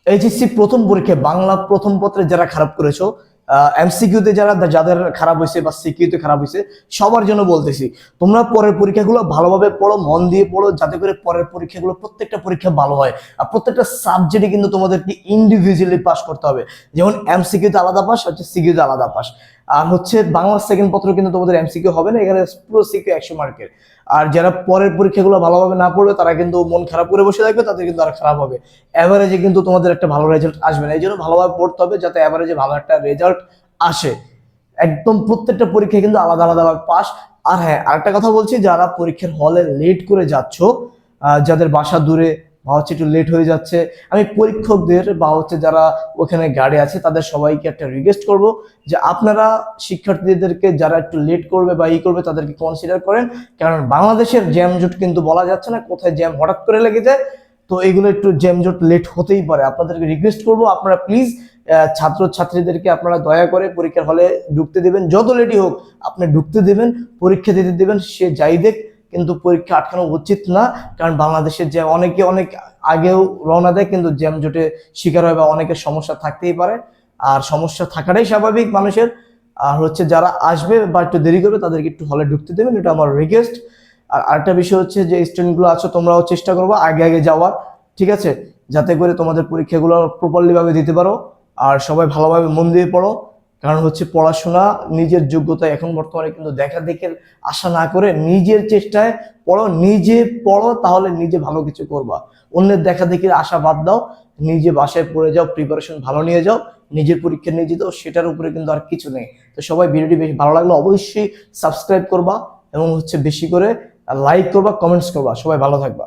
HSC প্রথম পরীক্ষায় বাংলা প্রথম পত্রে যারা খারাপ করেছো, এমসিকিউতে যাদের খারাপ হয়েছে বা সিকিউতে খারাপ হয়েছে, সবার জন্য বলতেছি তোমরা পরের পরীক্ষাগুলো ভালোভাবে পড়ো, মন দিয়ে পড়ো, যাতে করে পরের পরীক্ষাগুলো প্রত্যেকটা পরীক্ষা ভালো হয়। আর প্রত্যেকটা সাবজেক্টে কিন্তু তোমাদেরকে ইন্ডিভিজুয়ালি পাস করতে হবে। যেমন এমসিকিউতে আলাদা পাস, হচ্ছে সিকিউতে আলাদা পাস। আর হচ্ছে বাংলা সেকেন্ড পত্র কিন্তু তোমাদের এমসিকিউ হবে না, এখানে পুরো সিকিউ 100 মার্কের। আর যারা পরের পরীক্ষাগুলো ভালোভাবে না পড়বে তারা কিন্তু মন খারাপ করে বসে থাকবে, তাদের কিন্তু আর খারাপ হবে। এভারেজে কিন্তু তোমাদের একটা ভালো রেজাল্ট আসবে না, এই জন্য ভালোভাবে পড়তে হবে যাতে এভারেজে ভালো একটা রেজাল্ট আসে। একদম প্রত্যেকটা পরীক্ষা কিন্তু আলাদা আলাদা পাস। আর হ্যাঁ, আরেকটা কথা বলছি, যারা পরীক্ষার হলে লেট করে যাচ্ছ, যাদের বাসা দূরে বা হচ্ছে একটু লেট হয়ে যাচ্ছে, আমি পরীক্ষকদের বা হচ্ছে যারা ওখানে গার্ডে আছে তাদের সবাইকে একটা রিকোয়েস্ট করব যে আপনারা শিক্ষার্থীদেরকে যারা একটু লেট করবে বা করবে তাদেরকে কনসিডার করেন। কারণ বাংলাদেশের জ্যাম জট কিন্তু বলা যাচ্ছে না কোথায় জ্যাম হঠাৎ করে লেগে যায়। তো এগুলো একটু জ্যাম জট লেট হতেই পারে। আপনাদেরকে রিকোয়েস্ট করব আপনারা প্লিজ ছাত্র ছাত্রীদেরকে আপনারা দয়া করে পরীক্ষার হলে ঢুকতে দেবেন, যত লেটই হোক আপনি ঢুকতে দেবেন, পরীক্ষা দিতে দেবেন, সে যাই দেখ, কিন্তু পরীক্ষা আটকানো উচিত না। কারণ বাংলাদেশের যে অনেকে অনেক আগেও রওনা দেয় কিন্তু জ্যাম জটে শিকার হয় বা অনেকের সমস্যা থাকতেই পারে। আর সমস্যা থাকাটাই স্বাভাবিক মানুষের। আর হচ্ছে যারা আসবে বা একটু দেরি করবে তাদেরকে একটু হলে ঢুকতে দেবেন, এটা আমার রিকোয়েস্ট। আর আরেকটা বিষয় হচ্ছে যে স্টুডেন্টগুলো আছো তোমরাও চেষ্টা করবো আগে আগে যাওয়ার, ঠিক আছে, যাতে করে তোমাদের পরীক্ষাগুলো প্রপারলি ভাবে দিতে পারো। আর সবাই ভালোভাবে মন দিয়ে পড়ো। কারণ হচ্ছে পড়াশোনা নিজের যোগ্যতা এখন বর্তমানে কিন্তু দেখা দেখে আশা না করে নিজের চেষ্টায় পড়ো, নিজে পড়ো, তাহলে নিজে ভালো কিছু করবা। অন্যের দেখা দেখে আশা বাদ দাও, নিজে বাসায় পড়ে যাও, প্রিপারেশন ভালো নিয়ে যাও, নিজের পরীক্ষা নিজে দাও, সেটার উপরে কিন্তু আর কিছু নেই। তো সবাই ভিডিওটি বেশি ভালো লাগলে অবশ্যই সাবস্ক্রাইব করবা এবং হচ্ছে বেশি করে লাইক করবা, কমেন্টস করবা। সবাই ভালো থাকবা।